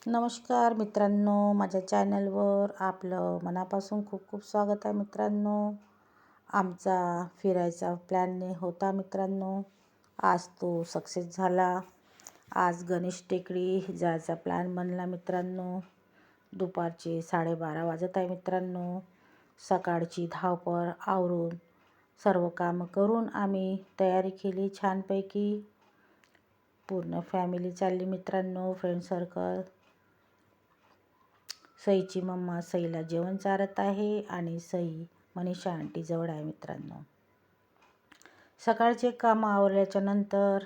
नमस्कार मित्रांनो, माझ्या चॅनलवर आपलं मनापासून खूप खूप स्वागत आहे मित्रांनो. आमचा फिरायचा प्लॅन होता मित्रांनो, आज तो सक्सेस झाला. आज गणेश टेकडी जायचा प्लॅन बनला मित्रांनो. दुपारचे 12:30 वाजत आहे मित्रांनो. सकाळची धावपळ आवरून सर्व कामं करून आम्ही तयारी केली छानपैकी. पूर्ण फॅमिली चालली मित्रांनो, फ्रेंड सर्कल. सईची मम्मा सईला जेवण चारत आहे आणि सई मनीषा आंटी जवळ आहे मित्रांनो. सकाळचे काम आवरल्याच्या नंतर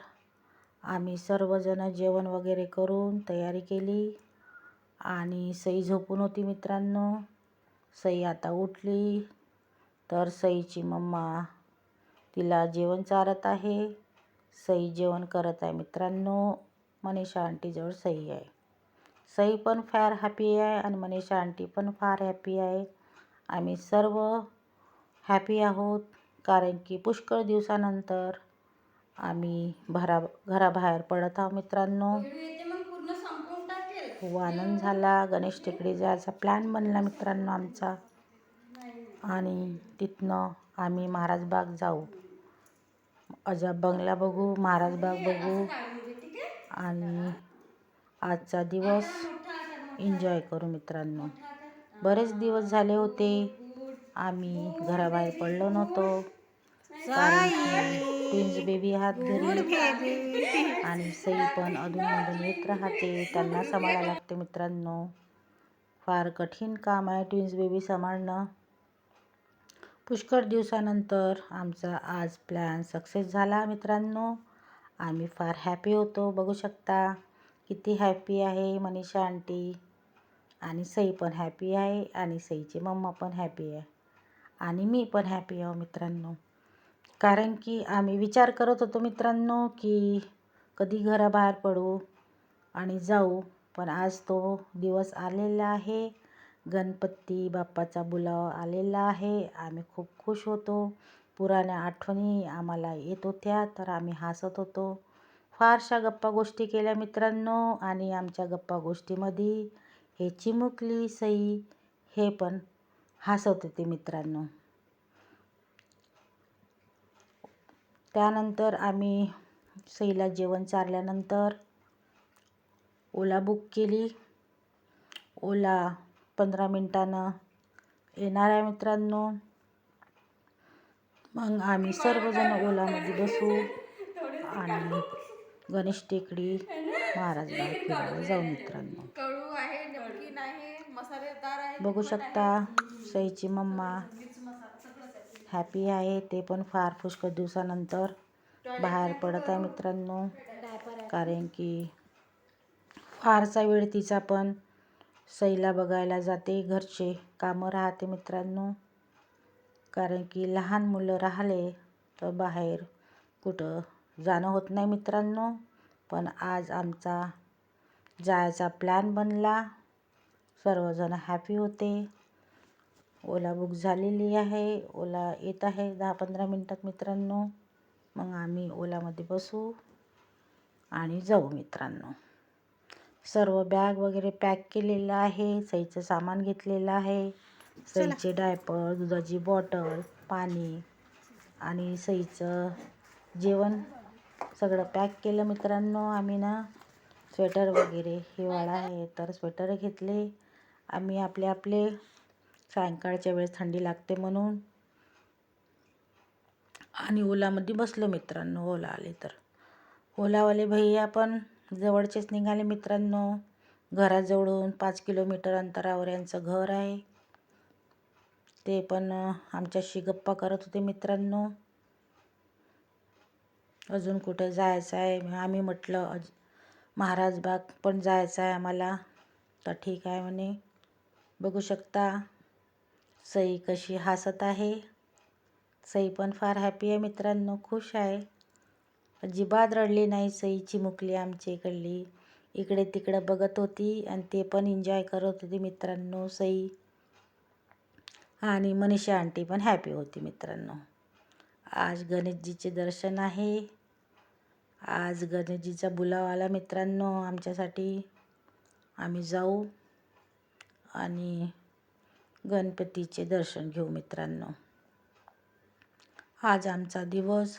आम्ही सर्वजण जेवण वगैरे करून तयारी केली आणि सई झोपून होती मित्रांनो. सई आता उठली तर सईची मम्मा तिला जेवण चारत आहे. सई जेवण करत आहे मित्रांनो. मनीषा आंटीजवळ सई आहे. सई पण फार हॅपी आहे आणि मनीषा आंटी पण फार हॅपी आहे. आम्ही सर्व हॅपी आहोत, कारण की पुष्कळ दिवसानंतर आम्ही घराबाहेर पडत आहोत मित्रांनो. खूप आनंद झाला. गणेश टेकडी जायचा प्लॅन बनला मित्रांनो आमचा आणि तिथनं आम्ही महाराजबाग जाऊ, अजाब बंगला बघू, महाराजबाग बघू आणि आजचा दिवस एन्जॉय करू मित्रांनो. बरेच दिवस झाले होते आम्ही घराबाहेर पडलो नव्हतो, कारण की ट्विन्स बेबी आहात घरी आणि सई पण अधूनमधून येत राहते, त्यांना सांभाळायला लागते मित्रांनो. फार कठीण काम आहे ट्विन्स बेबी सांभाळणं. पुष्कळ दिवसानंतर आमचा आज प्लॅन सक्सेस झाला मित्रांनो. आम्ही फार हॅपी होतो. बघू शकता किती हॅपी आहे मनीषा आंटी, आणि सई पण हॅपी आहे आणि सईची मम्मा पण हॅपी आहे आणि मी पण हॅपी आहे मित्रांनो. कारण की आम्ही विचार करत होतो मित्रांनो की कधी घराबाहेर पडू आणि जाऊ, पण आज तो दिवस आलेला आहे. गणपती बाप्पाचा बुलावा आलेला आहे. आम्ही खूप खुश होतो. पुराण्या आठवणी आम्हाला येत होत्या तर आम्ही हसत होतो. फारशा गप्पा गोष्टी केल्या मित्रांनो आणि आमच्या गप्पा गोष्टीमध्ये हे चिमुकली सई हे पण हसत होते मित्रांनो. त्यानंतर आम्ही सईला जेवण चारल्यानंतर ओला बुक केली. ओला 15 मिनिटानं येणार आहे मित्रांनो. मग आम्ही सर्वजण ओलामध्ये बसू आणि गणेश टेकडी महाराजबाग फिरायला जाऊ मित्रांनो. बघू शकता सईची मम्मा हॅपी आहे, ते पण फार पुष्कळ दिवसानंतर बाहेर पडत आहे मित्रांनो. कारण की फारसा वेळ तिचा पण सईला बघायला जाते, घरचे कामं राहते मित्रांनो. कारण की लहान मुलं राहिले तर बाहेर कुठं जाणं होत नाही मित्रांनो. पण आज आमचा जायचा प्लॅन बनला, सर्वजण हॅपी होते. ओला बुक झालेली आहे, ओला येत आहे 10-15 मिनटात मित्रांनो. मग आम्ही ओलामध्ये बसू आणि जाऊ मित्रांनो. सर्व बॅग वगैरे पॅक केलेलं आहे, सईचं सामान घेतलेलं आहे. सईचे डायपर, दुधाची बॉटल, पाणी आणि सईचं जेवण सगळं पॅक केलं मित्रांनो आम्ही ना. स्वेटर वगैरे, हिवाळा आहे तर स्वेटर घेतले आम्ही आपले आपले. सायंकाळच्या वेळेस थंडी लागते म्हणून. आणि ओलामध्ये बसलो मित्रांनो. ओला आले तर ओलावाले भैया पण जवळचेच निघाले मित्रांनो. घराजवळून 5 किलोमीटर अंतरावर यांचं घर आहे. ते पण आमच्याशी गप्पा करत होते मित्रांनो. अजून कुठं जायचं आहे, आम्ही म्हटलं महाराजबाग पण जायचं आहे आम्हाला, तर ठीक आहे म्हणे. बघू शकता सई कशी हसत आहे. सई पण फार हॅपी आहे मित्रांनो, खुश आहे. अजिबात रडली नाही सई, चिमुकली आमची इकडली. इकडे तिकडे बघत होती आणि ते पण एन्जॉय करत होती मित्रांनो सई. आणि मनीषा आंटी पण हॅपी होती मित्रांनो. आज गणेशजीचे दर्शन आहे. आज गणेशजीचा बुलावा आला मित्रांनो आमच्यासाठी. आम्ही जाऊ आणि गणपतीचे दर्शन घेऊ मित्रांनो. आज आमचा दिवस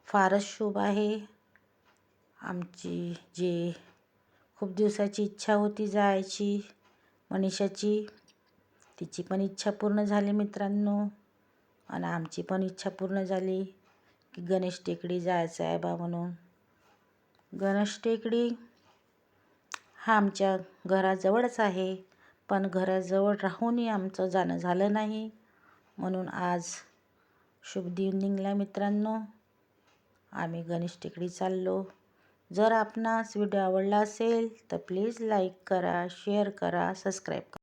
फारच शुभ आहे. आमची जी खूप दिवसाची इच्छा होती जायची मनीषाची, तिची पण इच्छा पूर्ण झाली मित्रांनो. आणि आमची पण इच्छा पूर्ण झाली की गणेश टेकडी जायचं आहे बा म्हणून. गणेश टेकडी हा आमच्या घराजवळच आहे, पण घराजवळ राहूनही आमचं जाणं झालं नाही. म्हणून आज शुभ दिन निघाला मित्रांनो. आम्ही गणेश टेकडी चाललो. जर आपणास व्हिडिओ आवडला असेल तर प्लीज लाईक करा, शेअर करा, सबस्क्राईब करा.